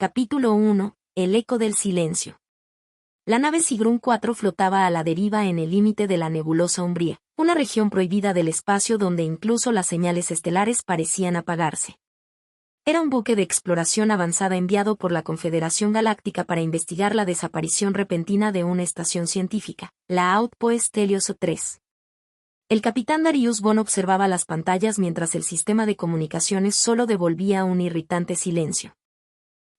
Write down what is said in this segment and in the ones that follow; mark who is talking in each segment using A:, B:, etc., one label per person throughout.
A: Capítulo 1. El eco del silencio. La nave Sigrun 4 flotaba a la deriva en el límite de la nebulosa Umbría, una región prohibida del espacio donde incluso las señales estelares parecían apagarse. Era un buque de exploración avanzada enviado por la Confederación Galáctica para investigar la desaparición repentina de una estación científica, la Outpost Helios 3. El capitán Darius Bond observaba las pantallas mientras el sistema de comunicaciones solo devolvía un irritante silencio.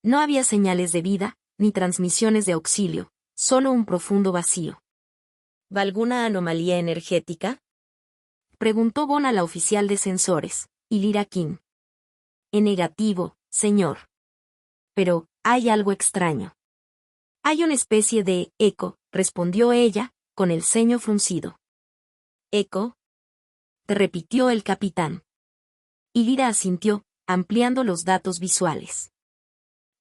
A: No había señales de vida, ni transmisiones de auxilio, solo un profundo vacío. ¿Va alguna anomalía energética?, preguntó Bond a la oficial de sensores, Illyra King. En negativo, señor. Pero, hay algo extraño. Hay una especie de eco, respondió ella, con el ceño fruncido. ¿Eco?, repitió el capitán. Illyra asintió, ampliando los datos visuales.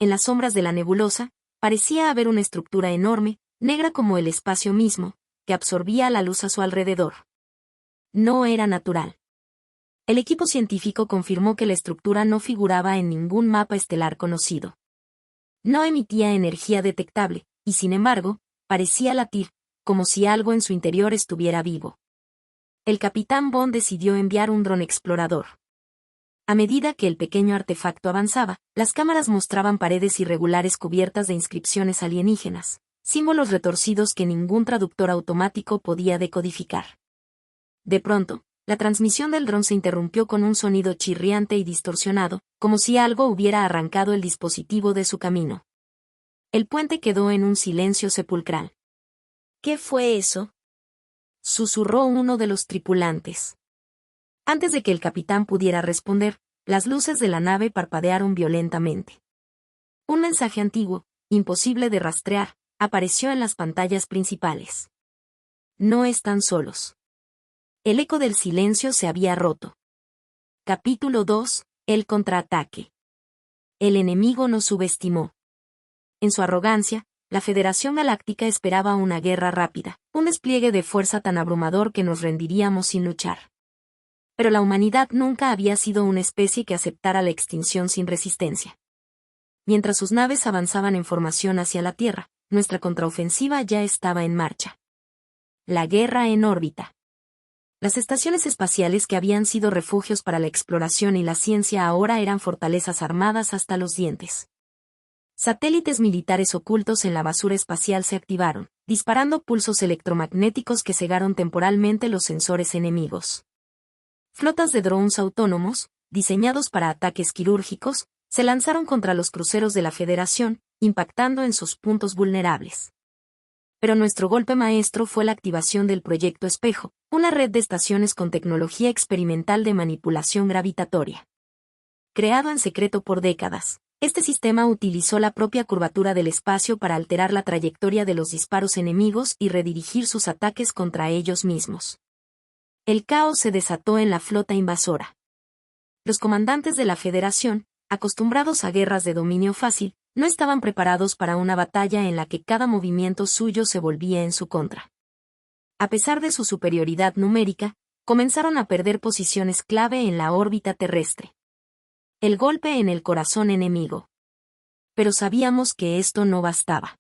A: En las sombras de la nebulosa, parecía haber una estructura enorme, negra como el espacio mismo, que absorbía la luz a su alrededor. No era natural. El equipo científico confirmó que la estructura no figuraba en ningún mapa estelar conocido. No emitía energía detectable, y sin embargo, parecía latir, como si algo en su interior estuviera vivo. El capitán Bond decidió enviar un dron explorador. A medida que el pequeño artefacto avanzaba, las cámaras mostraban paredes irregulares cubiertas de inscripciones alienígenas, símbolos retorcidos que ningún traductor automático podía decodificar. De pronto, la transmisión del dron se interrumpió con un sonido chirriante y distorsionado, como si algo hubiera arrancado el dispositivo de su camino. El puente quedó en un silencio sepulcral. ¿Qué fue eso?, susurró uno de los tripulantes. Antes de que el capitán pudiera responder, las luces de la nave parpadearon violentamente. Un mensaje antiguo, imposible de rastrear, apareció en las pantallas principales. No están solos. El eco del silencio se había roto. Capítulo 2. El contraataque. El enemigo nos subestimó. En su arrogancia, la Federación Galáctica esperaba una guerra rápida, un despliegue de fuerza tan abrumador que nos rendiríamos sin luchar. Pero la humanidad nunca había sido una especie que aceptara la extinción sin resistencia. Mientras sus naves avanzaban en formación hacia la Tierra, nuestra contraofensiva ya estaba en marcha. La guerra en órbita. Las estaciones espaciales que habían sido refugios para la exploración y la ciencia ahora eran fortalezas armadas hasta los dientes. Satélites militares ocultos en la basura espacial se activaron, disparando pulsos electromagnéticos que cegaron temporalmente los sensores enemigos. Flotas de drones autónomos, diseñados para ataques quirúrgicos, se lanzaron contra los cruceros de la Federación, impactando en sus puntos vulnerables. Pero nuestro golpe maestro fue la activación del Proyecto Espejo, una red de estaciones con tecnología experimental de manipulación gravitatoria. Creado en secreto por décadas, este sistema utilizó la propia curvatura del espacio para alterar la trayectoria de los disparos enemigos y redirigir sus ataques contra ellos mismos. El caos se desató en la flota invasora. Los comandantes de la Federación, acostumbrados a guerras de dominio fácil, no estaban preparados para una batalla en la que cada movimiento suyo se volvía en su contra. A pesar de su superioridad numérica, comenzaron a perder posiciones clave en la órbita terrestre. El golpe en el corazón enemigo. Pero sabíamos que esto no bastaba.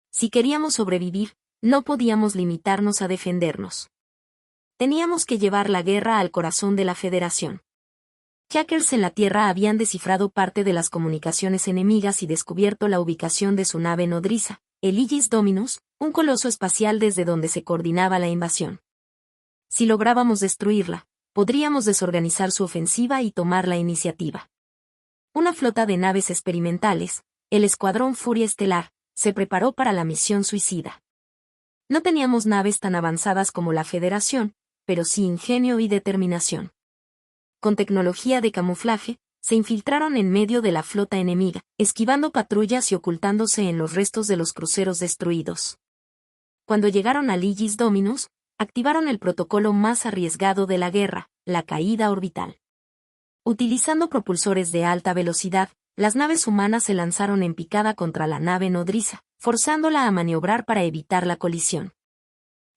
A: Si queríamos sobrevivir, no podíamos limitarnos a defendernos. Teníamos que llevar la guerra al corazón de la Federación. Hackers en la Tierra habían descifrado parte de las comunicaciones enemigas y descubierto la ubicación de su nave nodriza, el Aegis Dominus, un coloso espacial desde donde se coordinaba la invasión. Si lográbamos destruirla, podríamos desorganizar su ofensiva y tomar la iniciativa. Una flota de naves experimentales, el Escuadrón Furia Estelar, se preparó para la misión suicida. No teníamos naves tan avanzadas como la Federación, pero sí ingenio y determinación. Con tecnología de camuflaje, se infiltraron en medio de la flota enemiga, esquivando patrullas y ocultándose en los restos de los cruceros destruidos. Cuando llegaron al Aegis Dominus, activaron el protocolo más arriesgado de la guerra, la caída orbital. Utilizando propulsores de alta velocidad, las naves humanas se lanzaron en picada contra la nave nodriza, forzándola a maniobrar para evitar la colisión.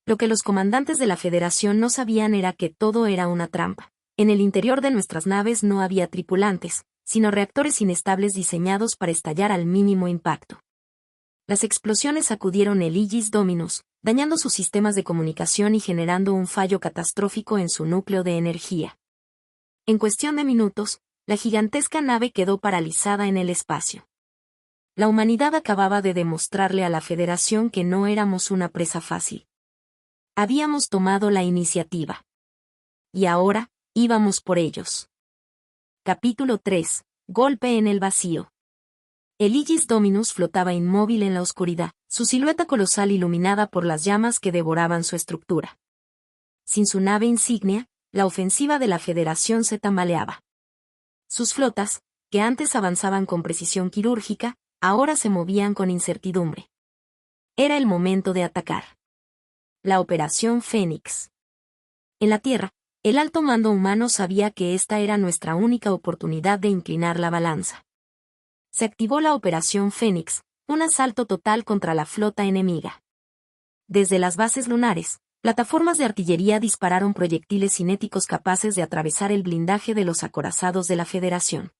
A: Lo que los comandantes de la Federación no sabían era que todo era una trampa. En el interior de nuestras naves no había tripulantes, sino reactores inestables diseñados para estallar al mínimo impacto. Las explosiones sacudieron el Aegis Dominus, dañando sus sistemas de comunicación y generando un fallo catastrófico en su núcleo de energía. En cuestión de minutos, la gigantesca nave quedó paralizada en el espacio. La humanidad acababa de demostrarle a la Federación que no éramos una presa fácil. Habíamos tomado la iniciativa. Y ahora, íbamos por ellos. Capítulo 3. Golpe en el vacío. El Aegis Dominus flotaba inmóvil en la oscuridad, su silueta colosal iluminada por las llamas que devoraban su estructura. Sin su nave insignia, la ofensiva de la Federación se tambaleaba. Sus flotas, que antes avanzaban con precisión quirúrgica, ahora se movían con incertidumbre. Era el momento de atacar. La Operación Fénix. En la Tierra, el alto mando humano sabía que esta era nuestra única oportunidad de inclinar la balanza. Se activó la Operación Fénix, un asalto total contra la flota enemiga. Desde las bases lunares, plataformas de artillería dispararon proyectiles cinéticos capaces de atravesar el blindaje de los acorazados de la Federación.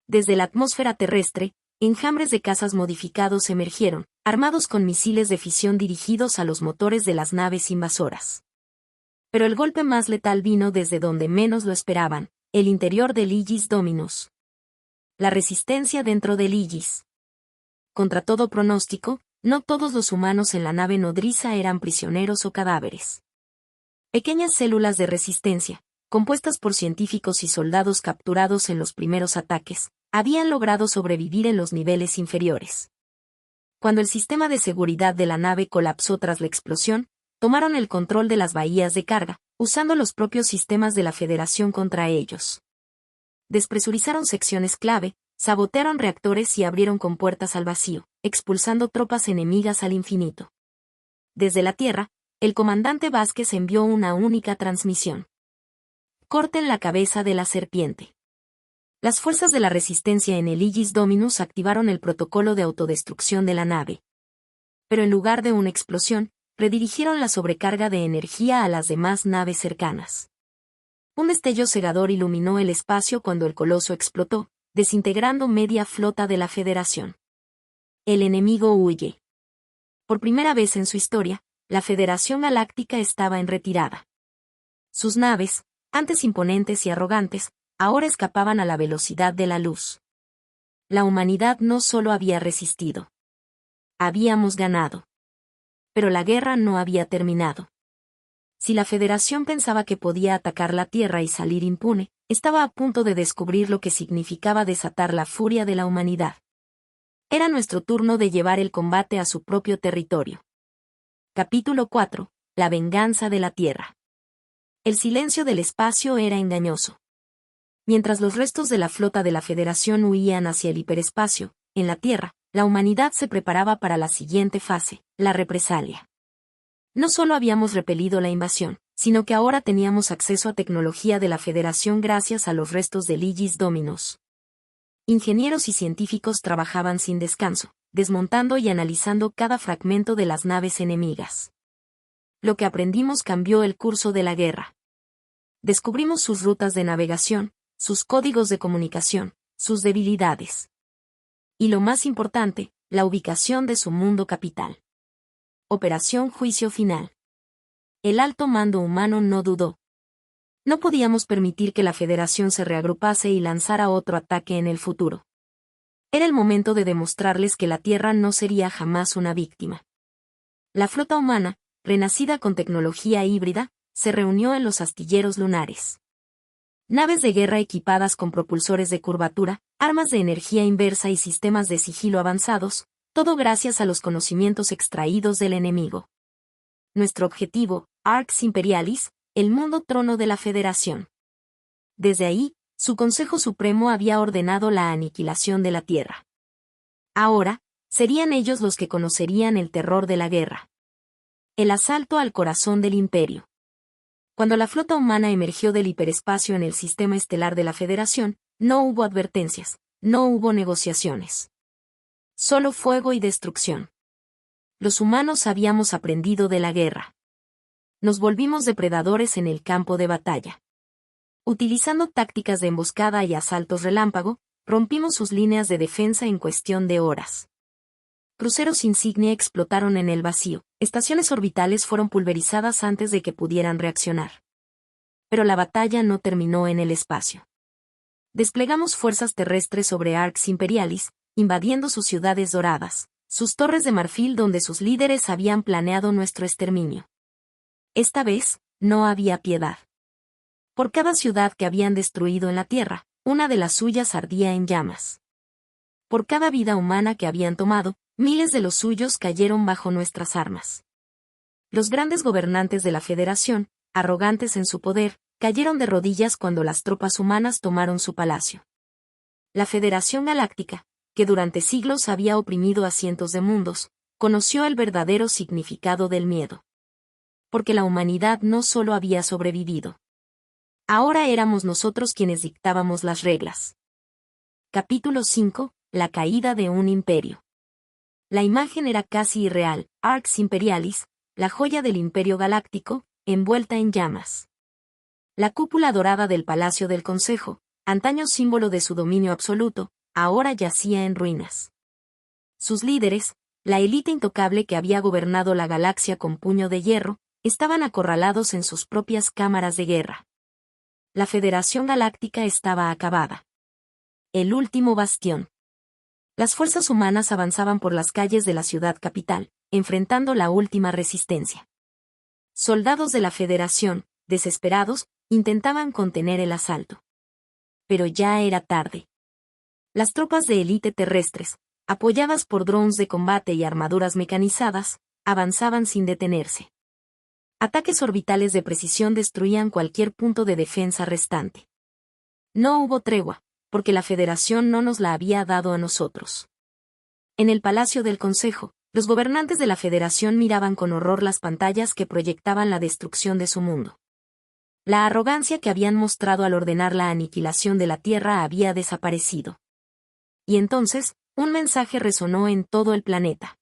A: Desde la atmósfera terrestre, enjambres de cazas modificados emergieron, armados con misiles de fisión dirigidos a los motores de las naves invasoras. Pero el golpe más letal vino desde donde menos lo esperaban, el interior del Aegis Dominus. La resistencia dentro del Aegis. Contra todo pronóstico, no todos los humanos en la nave nodriza eran prisioneros o cadáveres. Pequeñas células de resistencia, compuestas por científicos y soldados capturados en los primeros ataques, habían logrado sobrevivir en los niveles inferiores. Cuando el sistema de seguridad de la nave colapsó tras la explosión, tomaron el control de las bahías de carga, usando los propios sistemas de la Federación contra ellos. Despresurizaron secciones clave, sabotearon reactores y abrieron compuertas al vacío, expulsando tropas enemigas al infinito. Desde la Tierra, el comandante Vázquez envió una única transmisión. Corten la cabeza de la serpiente. Las fuerzas de la resistencia en el Aegis Dominus activaron el protocolo de autodestrucción de la nave. Pero en lugar de una explosión, redirigieron la sobrecarga de energía a las demás naves cercanas. Un destello cegador iluminó el espacio cuando el coloso explotó, desintegrando media flota de la Federación. El enemigo huye. Por primera vez en su historia, la Federación Galáctica estaba en retirada. Sus naves, antes imponentes y arrogantes, ahora escapaban a la velocidad de la luz. La humanidad no solo había resistido. Habíamos ganado. Pero la guerra no había terminado. Si la Federación pensaba que podía atacar la Tierra y salir impune, estaba a punto de descubrir lo que significaba desatar la furia de la humanidad. Era nuestro turno de llevar el combate a su propio territorio. Capítulo 4. La venganza de la Tierra. El silencio del espacio era engañoso. Mientras los restos de la flota de la Federación huían hacia el hiperespacio, en la Tierra, la humanidad se preparaba para la siguiente fase, la represalia. No solo habíamos repelido la invasión, sino que ahora teníamos acceso a tecnología de la Federación gracias a los restos del Aegis Dominus. Ingenieros y científicos trabajaban sin descanso, desmontando y analizando cada fragmento de las naves enemigas. Lo que aprendimos cambió el curso de la guerra. Descubrimos sus rutas de navegación, sus códigos de comunicación, sus debilidades. Y lo más importante, la ubicación de su mundo capital. Operación Juicio Final. El alto mando humano no dudó. No podíamos permitir que la Federación se reagrupase y lanzara otro ataque en el futuro. Era el momento de demostrarles que la Tierra no sería jamás una víctima. La flota humana, renacida con tecnología híbrida, se reunió en los astilleros lunares. Naves de guerra equipadas con propulsores de curvatura, armas de energía inversa y sistemas de sigilo avanzados, todo gracias a los conocimientos extraídos del enemigo. Nuestro objetivo, Arx Imperialis, el mundo trono de la Federación. Desde ahí, su Consejo Supremo había ordenado la aniquilación de la Tierra. Ahora, serían ellos los que conocerían el terror de la guerra. El asalto al corazón del imperio. Cuando la flota humana emergió del hiperespacio en el sistema estelar de la Federación, no hubo advertencias, no hubo negociaciones. Solo fuego y destrucción. Los humanos habíamos aprendido de la guerra. Nos volvimos depredadores en el campo de batalla. Utilizando tácticas de emboscada y asaltos relámpago, rompimos sus líneas de defensa en cuestión de horas. Cruceros insignia explotaron en el vacío, estaciones orbitales fueron pulverizadas antes de que pudieran reaccionar. Pero la batalla no terminó en el espacio. Desplegamos fuerzas terrestres sobre Arx Imperialis, invadiendo sus ciudades doradas, sus torres de marfil donde sus líderes habían planeado nuestro exterminio. Esta vez, no había piedad. Por cada ciudad que habían destruido en la tierra, una de las suyas ardía en llamas. Por cada vida humana que habían tomado, miles de los suyos cayeron bajo nuestras armas. Los grandes gobernantes de la Federación, arrogantes en su poder, cayeron de rodillas cuando las tropas humanas tomaron su palacio. La Federación Galáctica, que durante siglos había oprimido a cientos de mundos, conoció el verdadero significado del miedo. Porque la humanidad no solo había sobrevivido. Ahora éramos nosotros quienes dictábamos las reglas. Capítulo 5. La caída de un imperio. La imagen era casi irreal, Arx Imperialis, la joya del Imperio Galáctico, envuelta en llamas. La cúpula dorada del Palacio del Consejo, antaño símbolo de su dominio absoluto, ahora yacía en ruinas. Sus líderes, la élite intocable que había gobernado la galaxia con puño de hierro, estaban acorralados en sus propias cámaras de guerra. La Federación Galáctica estaba acabada. El último bastión. Las fuerzas humanas avanzaban por las calles de la ciudad capital, enfrentando la última resistencia. Soldados de la Federación, desesperados, intentaban contener el asalto. Pero ya era tarde. Las tropas de élite terrestres, apoyadas por drones de combate y armaduras mecanizadas, avanzaban sin detenerse. Ataques orbitales de precisión destruían cualquier punto de defensa restante. No hubo tregua, porque la Federación no nos la había dado a nosotros. En el Palacio del Consejo, los gobernantes de la Federación miraban con horror las pantallas que proyectaban la destrucción de su mundo. La arrogancia que habían mostrado al ordenar la aniquilación de la Tierra había desaparecido. Y entonces, un mensaje resonó en todo el planeta.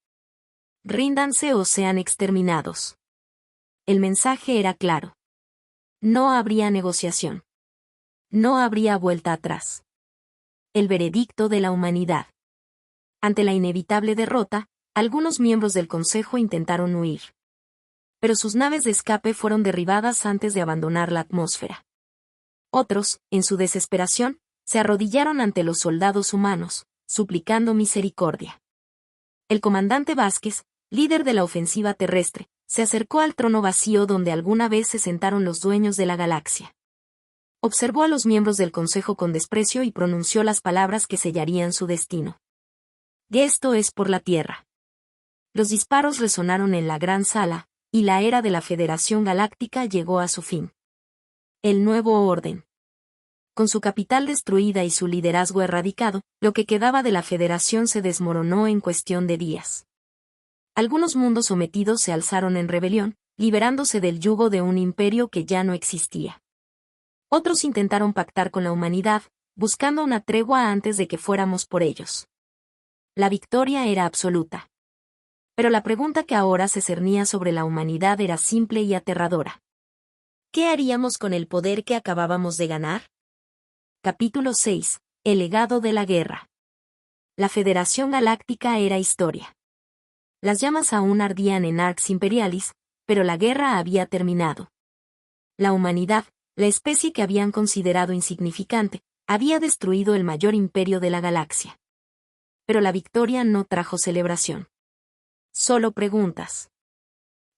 A: Ríndanse o sean exterminados. El mensaje era claro. No habría negociación. No habría vuelta atrás. El veredicto de la humanidad. Ante la inevitable derrota, algunos miembros del Consejo intentaron huir. Pero sus naves de escape fueron derribadas antes de abandonar la atmósfera. Otros, en su desesperación, se arrodillaron ante los soldados humanos, suplicando misericordia. El comandante Vázquez, líder de la ofensiva terrestre, se acercó al trono vacío donde alguna vez se sentaron los dueños de la galaxia. Observó a los miembros del Consejo con desprecio y pronunció las palabras que sellarían su destino. Esto es por la Tierra. Los disparos resonaron en la gran sala, y la era de la Federación Galáctica llegó a su fin. El nuevo orden. Con su capital destruida y su liderazgo erradicado, lo que quedaba de la Federación se desmoronó en cuestión de días. Algunos mundos sometidos se alzaron en rebelión, liberándose del yugo de un imperio que ya no existía. Otros intentaron pactar con la humanidad, buscando una tregua antes de que fuéramos por ellos. La victoria era absoluta. Pero la pregunta que ahora se cernía sobre la humanidad era simple y aterradora. ¿Qué haríamos con el poder que acabábamos de ganar? Capítulo 6. El legado de la guerra. La Federación Galáctica era historia. Las llamas aún ardían en Arx Imperialis, pero la guerra había terminado. La humanidad, la especie que habían considerado insignificante, había destruido el mayor imperio de la galaxia. Pero la victoria no trajo celebración. Solo preguntas.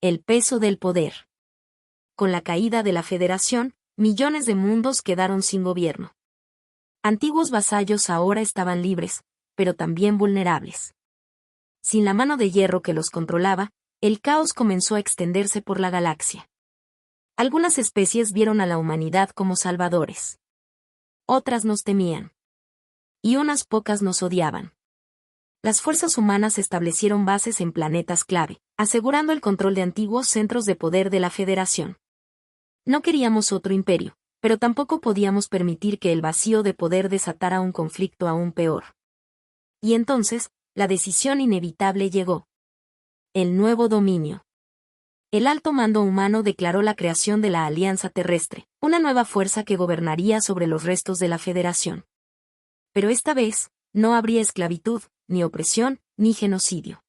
A: El peso del poder. Con la caída de la Federación, millones de mundos quedaron sin gobierno. Antiguos vasallos ahora estaban libres, pero también vulnerables. Sin la mano de hierro que los controlaba, el caos comenzó a extenderse por la galaxia. Algunas especies vieron a la humanidad como salvadores. Otras nos temían. Y unas pocas nos odiaban. Las fuerzas humanas establecieron bases en planetas clave, asegurando el control de antiguos centros de poder de la Federación. No queríamos otro imperio, pero tampoco podíamos permitir que el vacío de poder desatara un conflicto aún peor. Y entonces, la decisión inevitable llegó. El nuevo dominio. El alto mando humano declaró la creación de la Alianza Terrestre, una nueva fuerza que gobernaría sobre los restos de la Federación. Pero esta vez, no habría esclavitud, ni opresión, ni genocidio.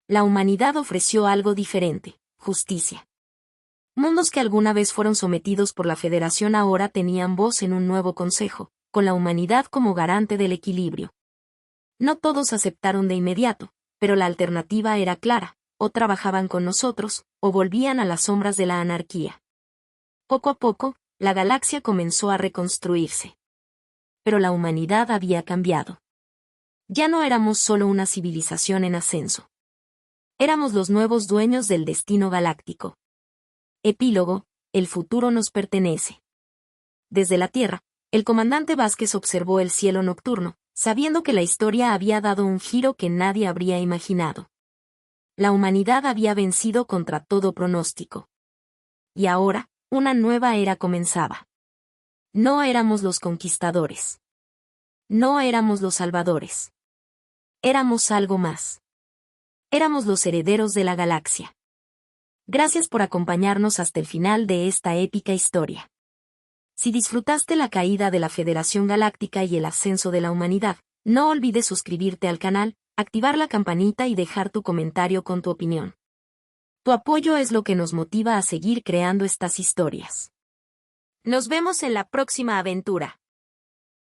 A: La humanidad ofreció algo diferente: justicia. Mundos que alguna vez fueron sometidos por la Federación ahora tenían voz en un nuevo consejo, con la humanidad como garante del equilibrio. No todos aceptaron de inmediato, pero la alternativa era clara: o trabajaban con nosotros, o volvían a las sombras de la anarquía. Poco a poco, la galaxia comenzó a reconstruirse. Pero la humanidad había cambiado. Ya no éramos solo una civilización en ascenso. Éramos los nuevos dueños del destino galáctico. Epílogo: el futuro nos pertenece. Desde la Tierra, el comandante Vázquez observó el cielo nocturno, sabiendo que la historia había dado un giro que nadie habría imaginado. La humanidad había vencido contra todo pronóstico. Y ahora, una nueva era comenzaba. No éramos los conquistadores. No éramos los salvadores. Éramos algo más. Éramos los herederos de la galaxia. Gracias por acompañarnos hasta el final de esta épica historia. Si disfrutaste la caída de la Federación Galáctica y el ascenso de la humanidad, no olvides suscribirte al canal, activar la campanita y dejar tu comentario con tu opinión. Tu apoyo es lo que nos motiva a seguir creando estas historias. Nos vemos en la próxima aventura.